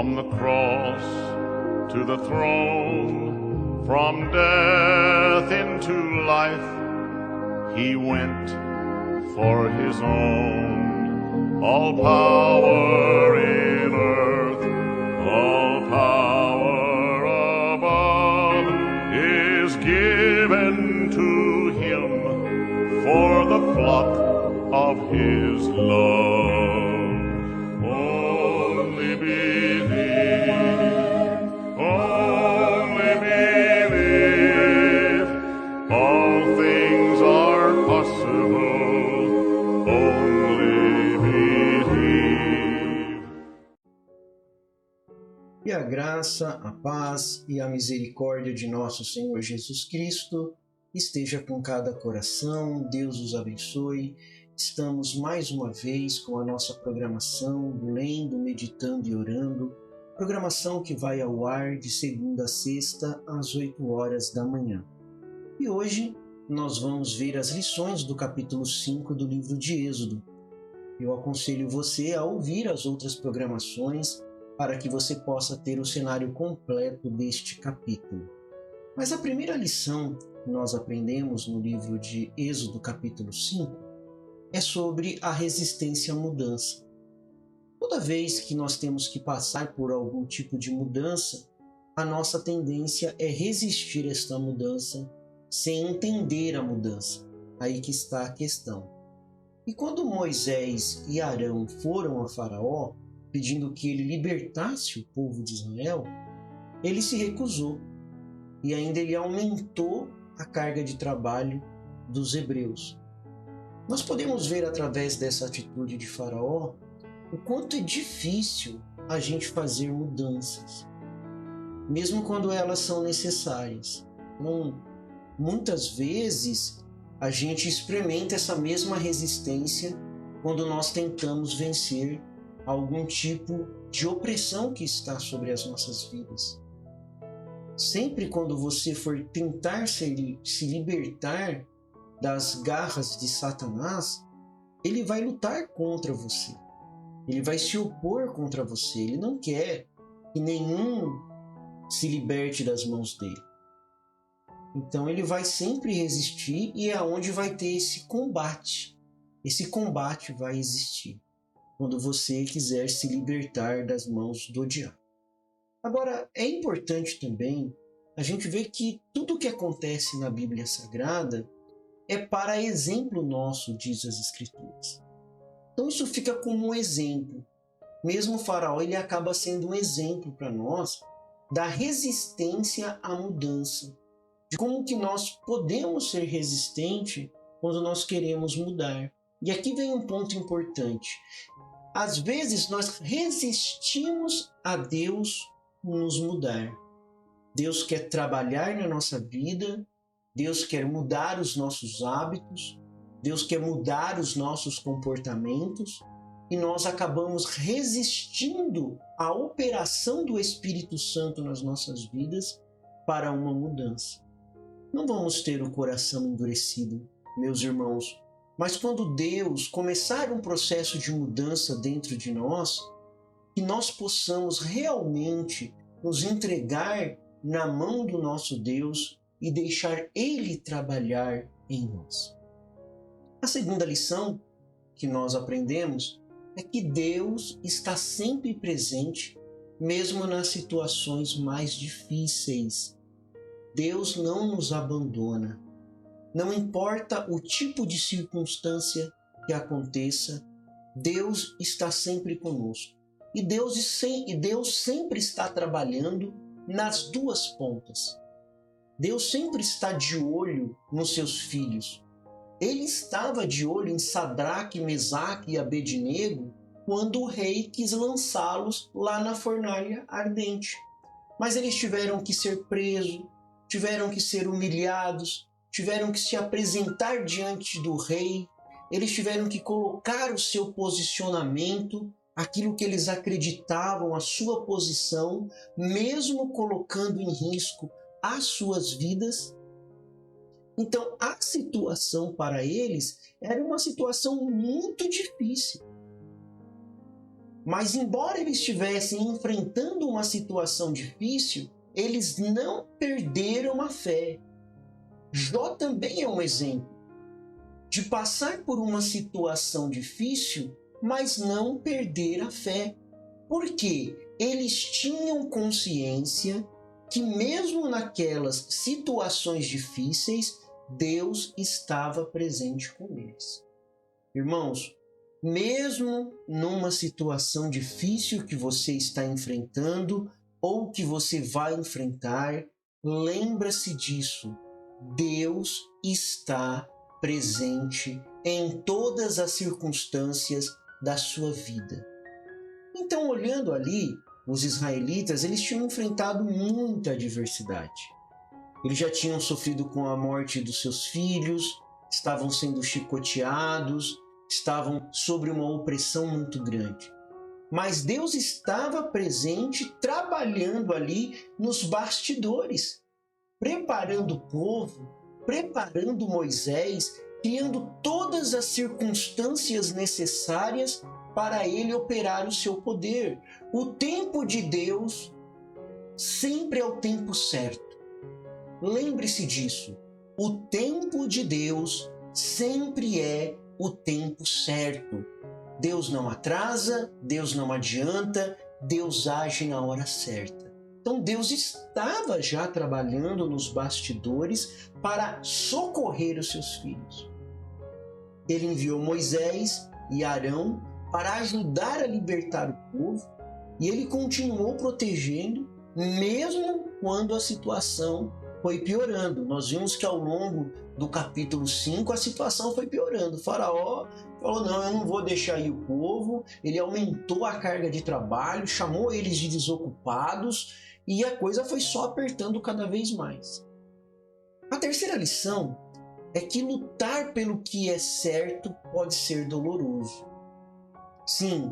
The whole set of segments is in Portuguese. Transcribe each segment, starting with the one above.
From the cross to the throne, from death into life, he went for his own. All power in earth, all power above is given to him for the flock of his love. Only believe, all things are possible. Only believe. E a graça, a paz e a misericórdia de nosso Senhor Jesus Cristo esteja com cada coração. Deus os abençoe. Estamos mais uma vez com a nossa programação Lendo, Meditando e Orando, programação que vai ao ar de segunda a sexta às 8 horas da manhã. E hoje nós vamos ver as lições do capítulo 5 do livro de Êxodo. Eu aconselho você a ouvir as outras programações para que você possa ter o cenário completo deste capítulo. Mas a primeira lição que nós aprendemos no livro de Êxodo, capítulo 5, é sobre a resistência à mudança. Toda vez que nós temos que passar por algum tipo de mudança, a nossa tendência é resistir a esta mudança sem entender a mudança. Aí que está a questão. E quando Moisés e Arão foram a Faraó, pedindo que ele libertasse o povo de Israel, ele se recusou. E ainda ele aumentou a carga de trabalho dos hebreus. Nós podemos ver através dessa atitude de Faraó o quanto é difícil a gente fazer mudanças, mesmo quando elas são necessárias. Então, muitas vezes a gente experimenta essa mesma resistência quando nós tentamos vencer algum tipo de opressão que está sobre as nossas vidas. Sempre quando você for tentar se libertar das garras de Satanás, ele vai lutar contra você. Ele vai se opor contra você. Ele não quer que nenhum se liberte das mãos dele. Então ele vai sempre resistir e é onde vai ter esse combate. Esse combate vai existir quando você quiser se libertar das mãos do diabo. Agora, é importante também a gente ver que tudo o que acontece na Bíblia Sagrada é para exemplo nosso, diz as Escrituras. Então isso fica como um exemplo. Mesmo o Faraó, ele acaba sendo um exemplo para nós da resistência à mudança, de como que nós podemos ser resistentes quando nós queremos mudar. E aqui vem um ponto importante. Às vezes nós resistimos a Deus nos mudar. Deus quer trabalhar na nossa vida, Deus quer mudar os nossos hábitos, Deus quer mudar os nossos comportamentos e nós acabamos resistindo à operação do Espírito Santo nas nossas vidas para uma mudança. Não vamos ter o coração endurecido, meus irmãos, mas quando Deus começar um processo de mudança dentro de nós, que nós possamos realmente nos entregar na mão do nosso Deus e deixar Ele trabalhar em nós. A segunda lição que nós aprendemos é que Deus está sempre presente, mesmo nas situações mais difíceis. Deus não nos abandona. Não importa o tipo de circunstância que aconteça, Deus está sempre conosco. E Deus sempre está trabalhando nas duas pontas. Deus sempre está de olho nos seus filhos. Ele estava de olho em Sadraque, Mesaque e Abednego quando o rei quis lançá-los lá na fornalha ardente. Mas eles tiveram que ser presos, tiveram que ser humilhados, tiveram que se apresentar diante do rei, eles tiveram que colocar o seu posicionamento, aquilo que eles acreditavam, a sua posição, mesmo colocando em risco as suas vidas. Então, a situação para eles era uma situação muito difícil. Mas embora eles estivessem enfrentando uma situação difícil, eles não perderam a fé. Jó também é um exemplo de passar por uma situação difícil, mas não perder a fé. Por quê? Eles tinham consciência que mesmo naquelas situações difíceis, Deus estava presente com eles. Irmãos, mesmo numa situação difícil que você está enfrentando ou que você vai enfrentar, lembra-se disso. Deus está presente em todas as circunstâncias da sua vida. Então, olhando ali, os israelitas, eles tinham enfrentado muita adversidade. Eles já tinham sofrido com a morte dos seus filhos, estavam sendo chicoteados, estavam sobre uma opressão muito grande. Mas Deus estava presente, trabalhando ali nos bastidores, preparando o povo, preparando Moisés, criando todas as circunstâncias necessárias para ele operar o seu poder. O tempo de Deus sempre é o tempo certo. Lembre-se disso. O tempo de Deus sempre é o tempo certo. Deus não atrasa, Deus não adianta, Deus age na hora certa. Então Deus estava já trabalhando nos bastidores para socorrer os seus filhos. Ele enviou Moisés e Arão para ajudar a libertar o povo, e ele continuou protegendo, mesmo quando a situação foi piorando. Nós vimos que ao longo do capítulo 5 a situação foi piorando. O faraó falou, não, eu não vou deixar ir o povo. Ele aumentou a carga de trabalho, chamou eles de desocupados, e a coisa foi só apertando cada vez mais. A terceira lição é que lutar pelo que é certo pode ser doloroso. Sim,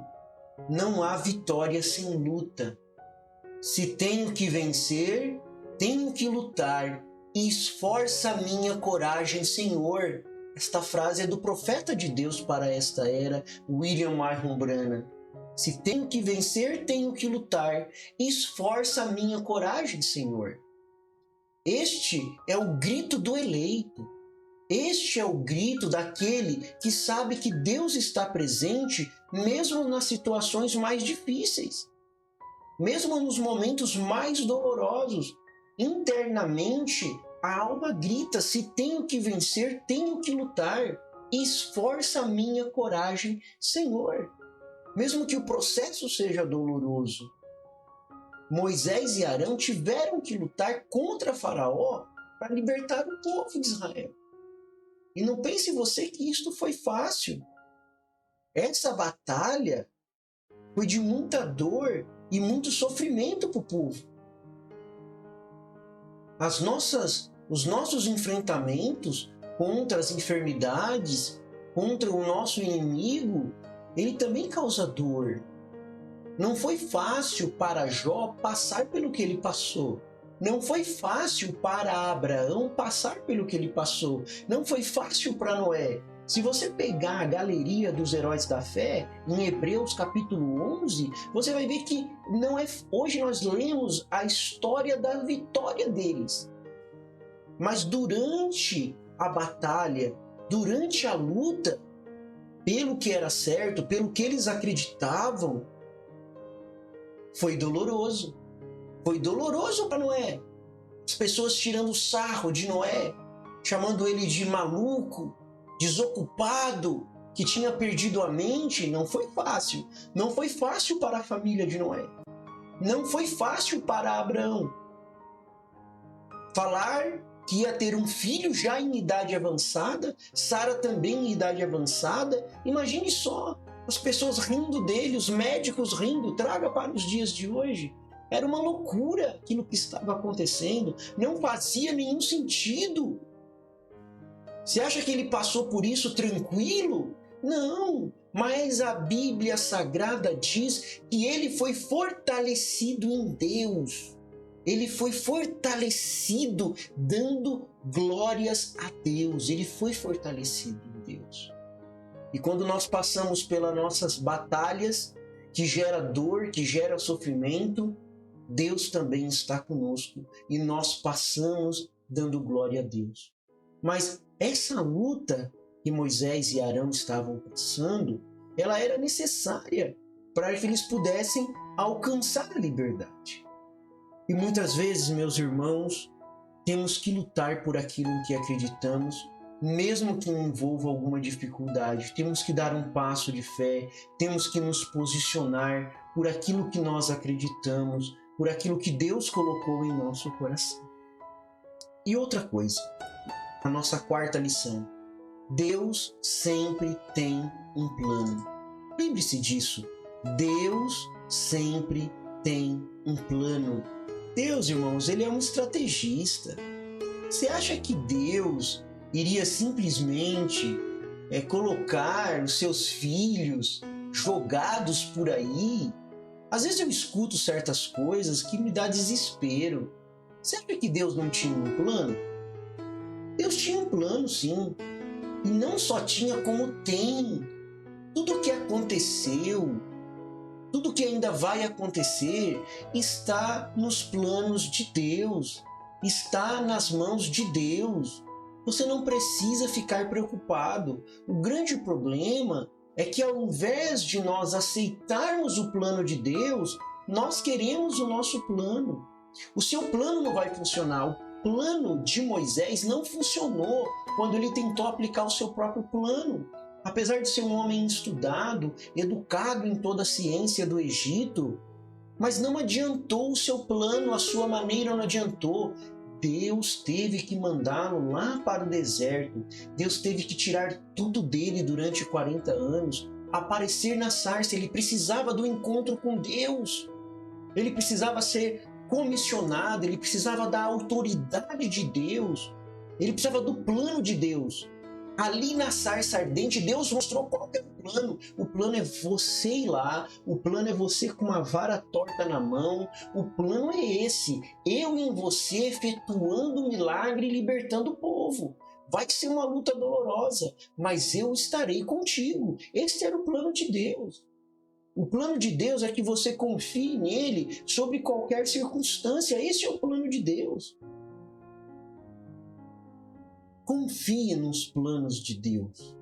não há vitória sem luta. Se tenho que vencer, tenho que lutar. Esforça a minha coragem, Senhor. Esta frase é do profeta de Deus para esta era, William Marion Branham. Se tenho que vencer, tenho que lutar. Esforça a minha coragem, Senhor. Este é o grito do eleito. Este é o grito daquele que sabe que Deus está presente mesmo nas situações mais difíceis, mesmo nos momentos mais dolorosos. Internamente, a alma grita, se tenho que vencer, tenho que lutar. Esforça a minha coragem, Senhor. Mesmo que o processo seja doloroso. Moisés e Arão tiveram que lutar contra Faraó para libertar o povo de Israel. E não pense você que isto foi fácil. Essa batalha foi de muita dor e muito sofrimento para o povo. Os nossos enfrentamentos contra as enfermidades, contra o nosso inimigo, ele também causa dor. Não foi fácil para Jó passar pelo que ele passou. Não foi fácil para Abraão passar pelo que ele passou. Não foi fácil para Noé. Se você pegar a galeria dos heróis da fé, em Hebreus capítulo 11, você vai ver que não é. Hoje nós lemos a história da vitória deles. Mas durante a batalha, durante a luta, pelo que era certo, pelo que eles acreditavam, foi doloroso. Foi doloroso para Noé. As pessoas tirando sarro de Noé, chamando ele de maluco, desocupado, que tinha perdido a mente. Não foi fácil. Não foi fácil para a família de Noé. Não foi fácil para Abraão. Falar que ia ter um filho já em idade avançada, Sara também em idade avançada. Imagine só, as pessoas rindo dele, os médicos rindo, traga para os dias de hoje. Era uma loucura aquilo que estava acontecendo, não fazia nenhum sentido. Você acha que ele passou por isso tranquilo? Não, mas a Bíblia Sagrada diz que ele foi fortalecido em Deus. Ele foi fortalecido dando glórias a Deus. Ele foi fortalecido em Deus. E quando nós passamos pelas nossas batalhas, que gera dor, que gera sofrimento, Deus também está conosco e nós passamos dando glória a Deus. Mas essa luta que Moisés e Arão estavam passando, ela era necessária para que eles pudessem alcançar a liberdade. E muitas vezes, meus irmãos, temos que lutar por aquilo em que acreditamos, mesmo que envolva alguma dificuldade. Temos que dar um passo de fé, temos que nos posicionar por aquilo que nós acreditamos, por aquilo que Deus colocou em nosso coração. E outra coisa, a nossa quarta lição: Deus sempre tem um plano. Lembre-se disso. Deus sempre tem um plano. Deus, irmãos, ele é um estrategista. Você acha que Deus iria simplesmente colocar os seus filhos jogados por aí? Às vezes eu escuto certas coisas que me dá desespero. Você acha que Deus não tinha um plano? Deus tinha um plano, sim. E não só tinha, como tem. Tudo o que aconteceu, tudo o que ainda vai acontecer, está nos planos de Deus. Está nas mãos de Deus. Você não precisa ficar preocupado. O grande problema é que, ao invés de nós aceitarmos o plano de Deus, nós queremos o nosso plano. O seu plano não vai funcionar. O plano de Moisés não funcionou quando ele tentou aplicar o seu próprio plano. Apesar de ser um homem estudado, educado em toda a ciência do Egito, mas não adiantou o seu plano, a sua maneira não adiantou. Deus teve que mandá-lo lá para o deserto. Deus teve que tirar tudo dele durante 40 anos, aparecer na sarça. Ele precisava do encontro com Deus. Ele precisava ser comissionado, ele precisava da autoridade de Deus. Ele precisava do plano de Deus. Ali na sarça ardente, Deus mostrou qual é o plano. O plano é você ir lá, o plano é você com uma vara torta na mão. O plano é esse, eu em você efetuando um milagre e libertando o povo. Vai ser uma luta dolorosa, mas eu estarei contigo. Esse era o plano de Deus. O plano de Deus é que você confie nele sobre qualquer circunstância. Esse é o plano de Deus. Confie nos planos de Deus.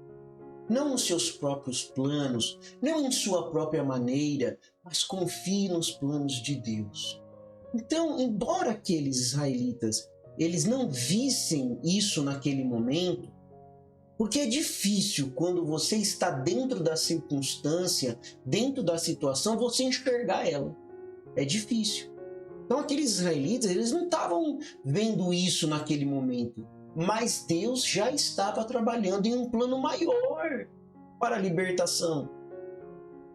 Não nos seus próprios planos, não em sua própria maneira, mas confie nos planos de Deus. Então, embora aqueles israelitas eles não vissem isso naquele momento, porque é difícil quando você está dentro da circunstância, dentro da situação, você enxergar ela. É difícil. Então aqueles israelitas, eles não estavam vendo isso naquele momento. Mas Deus já estava trabalhando em um plano maior para a libertação.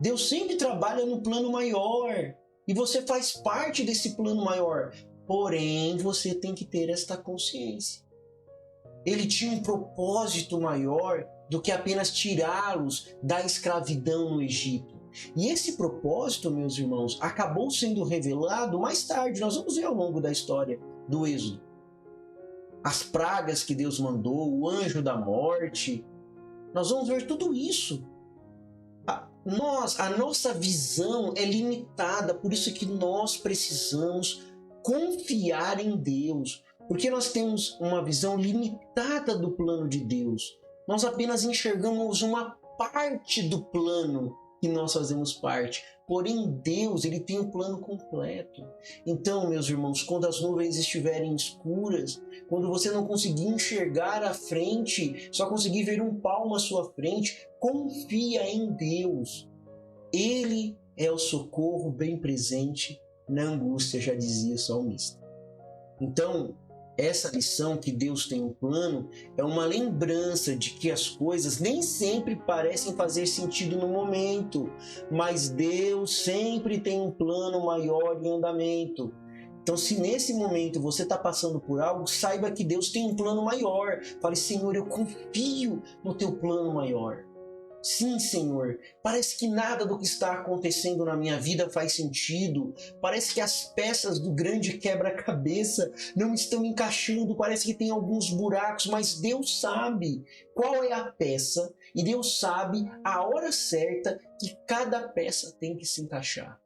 Deus sempre trabalha no plano maior. E você faz parte desse plano maior. Porém, você tem que ter esta consciência. Ele tinha um propósito maior do que apenas tirá-los da escravidão no Egito. E esse propósito, meus irmãos, acabou sendo revelado mais tarde. Nós vamos ver ao longo da história do Êxodo. As pragas que Deus mandou, o anjo da morte. Nós vamos ver tudo isso. A nossa visão é limitada, por isso que nós precisamos confiar em Deus. Porque nós temos uma visão limitada do plano de Deus. Nós apenas enxergamos uma parte do plano que nós fazemos parte. Porém, Deus, ele tem um plano completo. Então, meus irmãos, quando as nuvens estiverem escuras, quando você não conseguir enxergar à frente, só conseguir ver um palmo à sua frente, confia em Deus. Ele é o socorro bem presente na angústia, já dizia o salmista. Então, essa lição que Deus tem um plano é uma lembrança de que as coisas nem sempre parecem fazer sentido no momento, mas Deus sempre tem um plano maior em andamento. Então, se nesse momento você está passando por algo, saiba que Deus tem um plano maior. Fale, Senhor, eu confio no teu plano maior. Sim, Senhor, parece que nada do que está acontecendo na minha vida faz sentido. Parece que as peças do grande quebra-cabeça não estão encaixando. Parece que tem alguns buracos, mas Deus sabe qual é a peça e Deus sabe a hora certa que cada peça tem que se encaixar.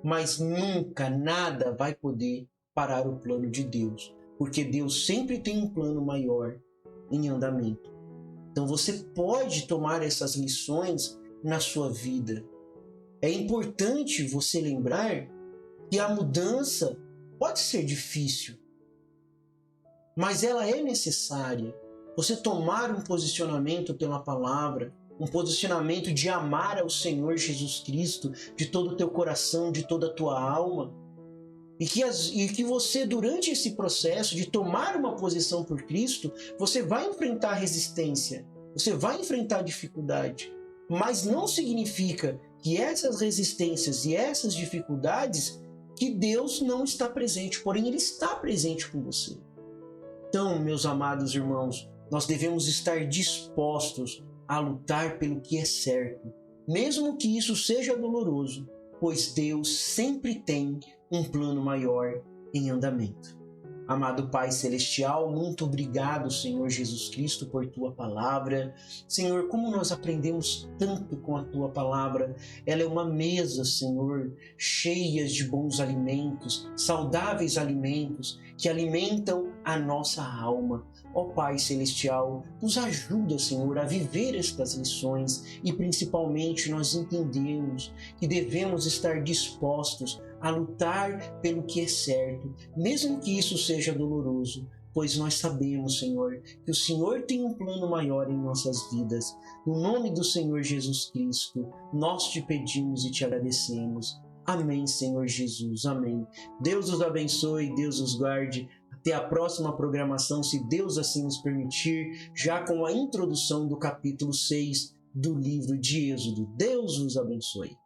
Mas nunca nada vai poder parar o plano de Deus, porque Deus sempre tem um plano maior em andamento. Então você pode tomar essas lições na sua vida. É importante você lembrar que a mudança pode ser difícil, mas ela é necessária. Você tomar um posicionamento pela palavra, um posicionamento de amar ao Senhor Jesus Cristo de todo o teu coração, de toda a tua alma, e que você, durante esse processo de tomar uma posição por Cristo, você vai enfrentar resistência, você vai enfrentar dificuldade, mas não significa que essas resistências e essas dificuldades, que Deus não está presente, porém Ele está presente com você. Então, meus amados irmãos, nós devemos estar dispostos a lutar pelo que é certo, mesmo que isso seja doloroso, pois Deus sempre tem um plano maior em andamento. Amado Pai Celestial, muito obrigado, Senhor Jesus Cristo, por Tua Palavra. Senhor, como nós aprendemos tanto com a Tua Palavra. Ela é uma mesa, Senhor, cheia de bons alimentos, saudáveis alimentos, que alimentam a nossa alma. Ó Pai Celestial, nos ajuda, Senhor, a viver estas lições e principalmente nós entendemos que devemos estar dispostos a lutar pelo que é certo, mesmo que isso seja doloroso, pois nós sabemos, Senhor, que o Senhor tem um plano maior em nossas vidas. No nome do Senhor Jesus Cristo, nós te pedimos e te agradecemos. Amém, Senhor Jesus, amém. Deus os abençoe, Deus os guarde. Até a próxima programação, se Deus assim nos permitir, já com a introdução do capítulo 6 do livro de Êxodo. Deus os abençoe.